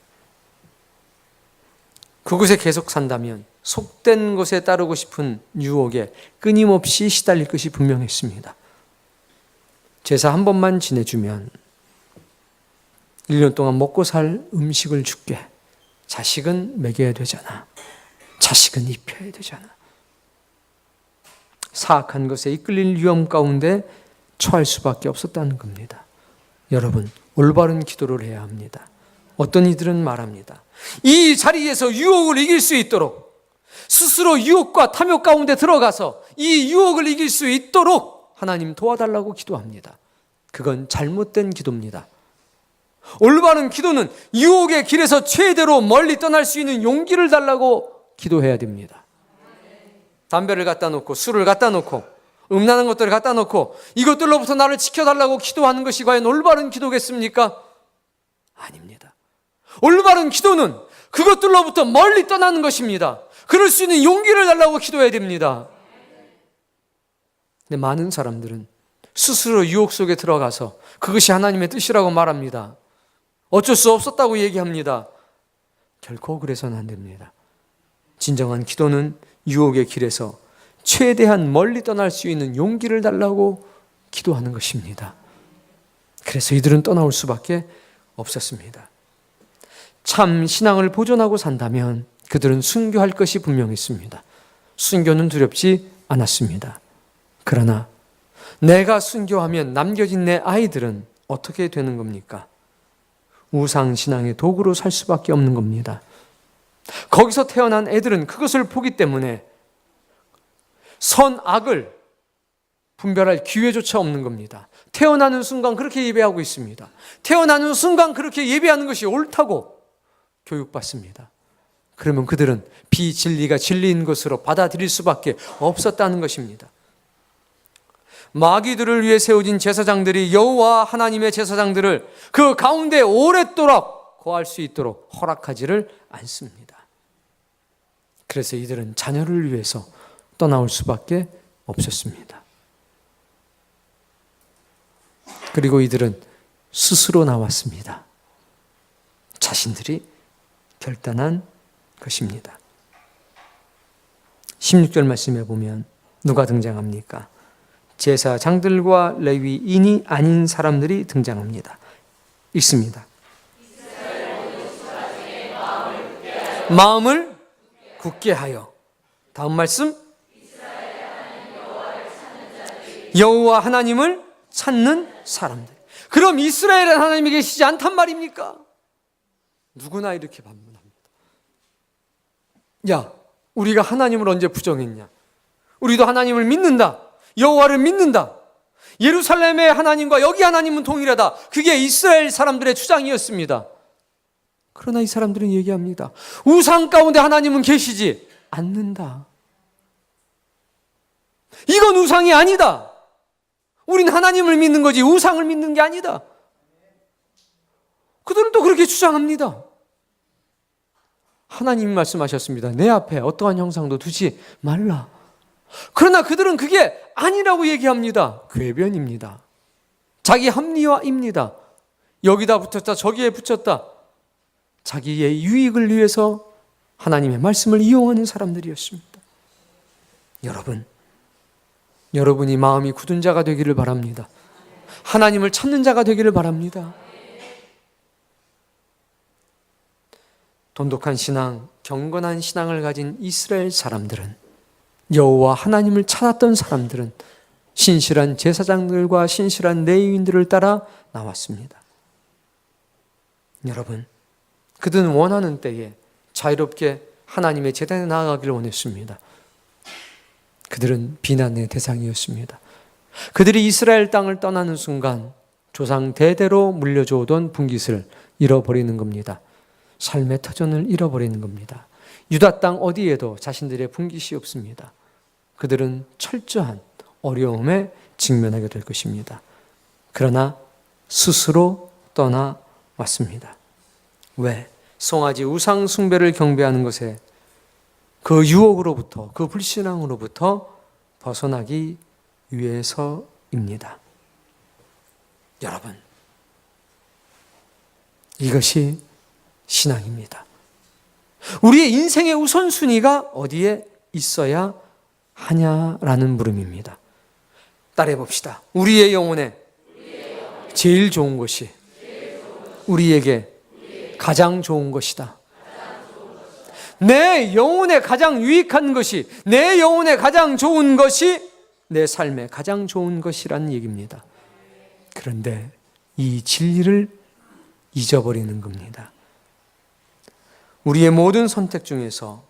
그곳에 계속 산다면 속된 것에 따르고 싶은 유혹에 끊임없이 시달릴 것이 분명했습니다. 제사 한 번만 지내주면 1년 동안 먹고 살 음식을 줄게. 자식은 먹여야 되잖아. 자식은 입혀야 되잖아. 사악한 것에 이끌릴 위험 가운데 처할 수밖에 없었다는 겁니다. 여러분, 올바른 기도를 해야 합니다. 어떤 이들은 말합니다. 이 자리에서 유혹을 이길 수 있도록 스스로 유혹과 탐욕 가운데 들어가서 이 유혹을 이길 수 있도록 하나님 도와달라고 기도합니다. 그건 잘못된 기도입니다. 올바른 기도는 유혹의 길에서 최대로 멀리 떠날 수 있는 용기를 달라고 기도해야 됩니다. 담배를 갖다 놓고 술을 갖다 놓고 음란한 것들을 갖다 놓고 이것들로부터 나를 지켜달라고 기도하는 것이 과연 올바른 기도겠습니까? 아닙니다. 올바른 기도는 그것들로부터 멀리 떠나는 것입니다. 그럴 수 있는 용기를 달라고 기도해야 됩니다. 근데 많은 사람들은 스스로 유혹 속에 들어가서 그것이 하나님의 뜻이라고 말합니다. 어쩔 수 없었다고 얘기합니다. 결코 그래서는 안 됩니다. 진정한 기도는 유혹의 길에서 최대한 멀리 떠날 수 있는 용기를 달라고 기도하는 것입니다. 그래서 이들은 떠나올 수밖에 없었습니다. 참 신앙을 보존하고 산다면 그들은 순교할 것이 분명했습니다. 순교는 두렵지 않았습니다. 그러나 내가 순교하면 남겨진 내 아이들은 어떻게 되는 겁니까? 우상신앙의 도구로 살 수밖에 없는 겁니다. 거기서 태어난 애들은 그것을 보기 때문에 선악을 분별할 기회조차 없는 겁니다. 태어나는 순간 그렇게 예배하고 있습니다. 태어나는 순간 그렇게 예배하는 것이 옳다고 교육받습니다. 그러면 그들은 비진리가 진리인 것으로 받아들일 수밖에 없었다는 것입니다. 마귀들을 위해 세워진 제사장들이 여호와 하나님의 제사장들을 그 가운데 오랫도록 거할 수 있도록 허락하지를 않습니다. 그래서 이들은 자녀를 위해서 떠나올 수밖에 없었습니다. 그리고 이들은 스스로 나왔습니다. 자신들이 결단한 것입니다. 16절 말씀에 보면 누가 등장합니까? 제사장들과 레위인이 아닌 사람들이 등장합니다. 읽습니다. 마음을 굳게 하여. 다음 말씀. 여호와 하나님을 찾는 사람들. 그럼 이스라엘은 하나님이 계시지 않단 말입니까? 누구나 이렇게 반문합니다. 야, 우리가 하나님을 언제 부정했냐? 우리도 하나님을 믿는다. 여호와를 믿는다. 예루살렘의 하나님과 여기 하나님은 동일하다. 그게 이스라엘 사람들의 주장이었습니다. 그러나 이 사람들은 얘기합니다. 우상 가운데 하나님은 계시지 않는다. 이건 우상이 아니다. 우린 하나님을 믿는 거지 우상을 믿는 게 아니다. 그들은 또 그렇게 주장합니다. 하나님이 말씀하셨습니다. 내 앞에 어떠한 형상도 두지 말라. 그러나 그들은 그게 아니라고 얘기합니다. 궤변입니다. 자기 합리화입니다. 여기다 붙였다 저기에 붙였다. 자기의 유익을 위해서 하나님의 말씀을 이용하는 사람들이었습니다. 여러분이 마음이 굳은 자가 되기를 바랍니다. 하나님을 찾는 자가 되기를 바랍니다. 돈독한 신앙, 경건한 신앙을 가진 이스라엘 사람들은, 여호와 하나님을 찾았던 사람들은 신실한 제사장들과 신실한 레위인들을 따라 나왔습니다. 여러분, 그들은 원하는 때에 자유롭게 하나님의 제단에 나아가기를 원했습니다. 그들은 비난의 대상이었습니다. 그들이 이스라엘 땅을 떠나는 순간 조상 대대로 물려줘 오던 분깃을 잃어버리는 겁니다. 삶의 터전을 잃어버리는 겁니다. 유다 땅 어디에도 자신들의 분깃이 없습니다. 그들은 철저한 어려움에 직면하게 될 것입니다. 그러나 스스로 떠나왔습니다. 왜? 송아지 우상 숭배를 경배하는 것에 그 유혹으로부터, 그 불신앙으로부터 벗어나기 위해서입니다. 여러분, 이것이 신앙입니다. 우리의 인생의 우선순위가 어디에 있어야 하냐라는 물음입니다. 따라해 봅시다. 우리의 영혼에 제일 좋은 것이 우리에게 가장 좋은 것이다. 내 영혼에 가장 유익한 것이, 내 영혼에 가장 좋은 것이 내 삶에 가장 좋은 것이라는 얘기입니다. 그런데 이 진리를 잊어버리는 겁니다. 우리의 모든 선택 중에서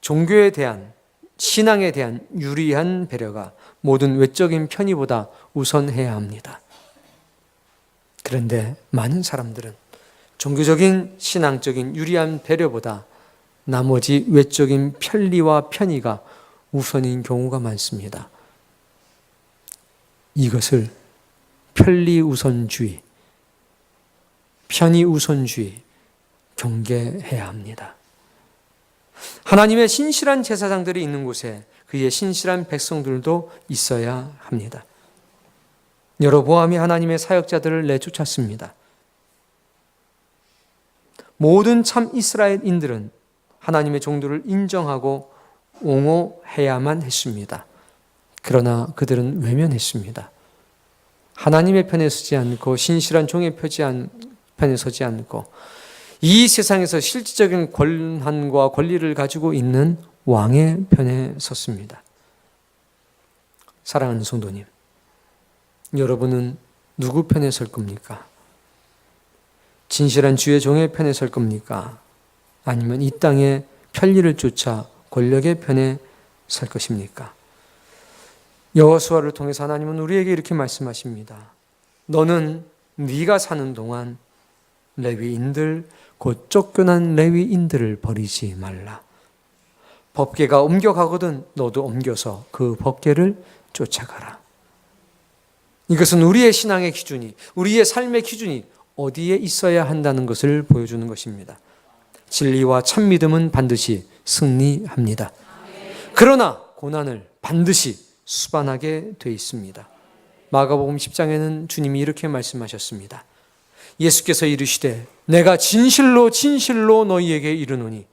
종교에 대한, 신앙에 대한 유리한 배려가 모든 외적인 편의보다 우선해야 합니다. 그런데 많은 사람들은 종교적인, 신앙적인 유리한 배려보다 나머지 외적인 편리와 편의가 우선인 경우가 많습니다. 이것을 편리우선주의, 편의우선주의 경계해야 합니다. 하나님의 신실한 제사장들이 있는 곳에 그의 신실한 백성들도 있어야 합니다. 여로보암이 하나님의 사역자들을 내쫓았습니다. 모든 참 이스라엘인들은 하나님의 종들을 인정하고 옹호해야만 했습니다. 그러나 그들은 외면했습니다. 하나님의 편에 서지 않고 신실한 종의 편에 서지 않고 이 세상에서 실질적인 권한과 권리를 가지고 있는 왕의 편에 섰습니다. 사랑하는 성도님, 여러분은 누구 편에 설 겁니까? 진실한 주의 종의 편에 설 겁니까? 아니면 이 땅의 편리를 쫓아 권력의 편에 설 것입니까? 여호수아를 통해서 하나님은 우리에게 이렇게 말씀하십니다. 너는 네가 사는 동안 레위인들, 곧 쫓겨난 레위인들을 버리지 말라. 법궤가 옮겨가거든 너도 옮겨서 그 법궤를 쫓아가라. 이것은 우리의 신앙의 기준이, 우리의 삶의 기준이 어디에 있어야 한다는 것을 보여주는 것입니다. 진리와 참 믿음은 반드시 승리합니다. 그러나 고난을 반드시 수반하게 돼 있습니다. 마가복음 10장에는 주님이 이렇게 말씀하셨습니다. 예수께서 이르시되 내가 진실로 진실로 너희에게 이르노니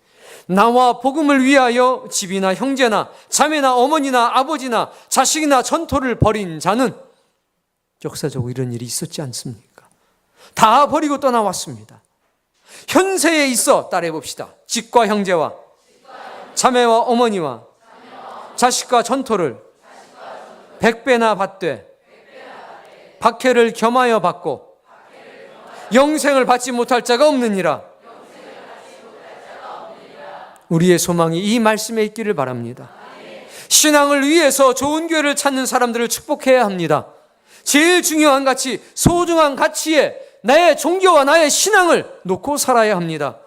나와 복음을 위하여 집이나 형제나 자매나 어머니나 아버지나 자식이나 전토를 벌인 자는, 역사적으로 이런 일이 있었지 않습니까? 다 버리고 떠나왔습니다. 현세에 있어 따라해 봅시다. 집과 형제와 자매와 어머니와 자식과 전토를 100배나 받되 박해를 겸하여 받고 영생을 받지 못할 자가 없느니라. 우리의 소망이 이 말씀에 있기를 바랍니다. 신앙을 위해서 좋은 교회를 찾는 사람들을 축복해야 합니다. 제일 중요한 가치, 소중한 가치에 나의 종교와 나의 신앙을 놓고 살아야 합니다.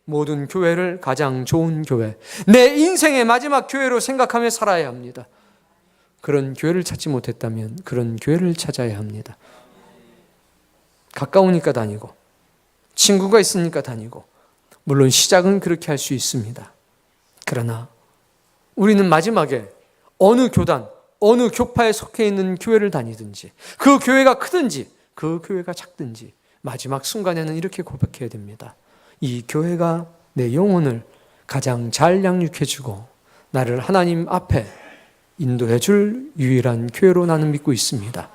모든 교회를 가장 좋은 교회, 내 인생의 마지막 교회로 생각하며 살아야 합니다. 그런 교회를 찾지 못했다면 그런 교회를 찾아야 합니다. 가까우니까 다니고 친구가 있으니까 다니고, 물론 시작은 그렇게 할 수 있습니다. 그러나 우리는 마지막에 어느 교단, 어느 교파에 속해 있는 교회를 다니든지, 그 교회가 크든지 그 교회가 작든지 마지막 순간에는 이렇게 고백해야 됩니다. 이 교회가 내 영혼을 가장 잘 양육해주고 나를 하나님 앞에 인도해줄 유일한 교회로 나는 믿고 있습니다.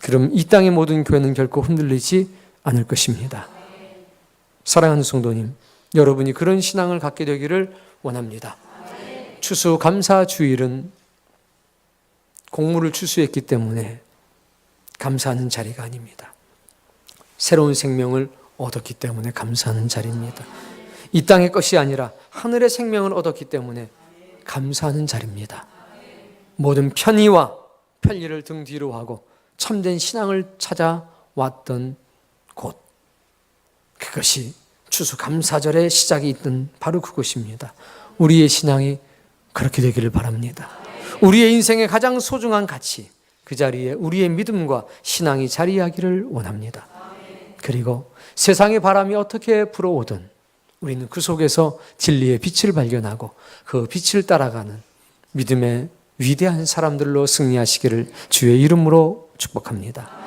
그럼 이 땅의 모든 교회는 결코 흔들리지 않을 것입니다. 사랑하는 성도님, 여러분이 그런 신앙을 갖게 되기를 원합니다. 추수감사주일은 곡물을 추수했기 때문에 감사하는 자리가 아닙니다. 새로운 생명을 얻었기 때문에 감사하는 자리입니다. 이 땅의 것이 아니라 하늘의 생명을 얻었기 때문에 감사하는 자리입니다. 모든 편의와 편리를 등 뒤로 하고 참된 신앙을 찾아왔던 곳, 그것이 추수감사절의 시작이 있던 바로 그곳입니다. 우리의 신앙이 그렇게 되기를 바랍니다. 우리의 인생의 가장 소중한 가치, 그 자리에 우리의 믿음과 신앙이 자리하기를 원합니다. 그리고 세상의 바람이 어떻게 불어오든 우리는 그 속에서 진리의 빛을 발견하고 그 빛을 따라가는 믿음의 위대한 사람들로 승리하시기를 주의 이름으로 축복합니다.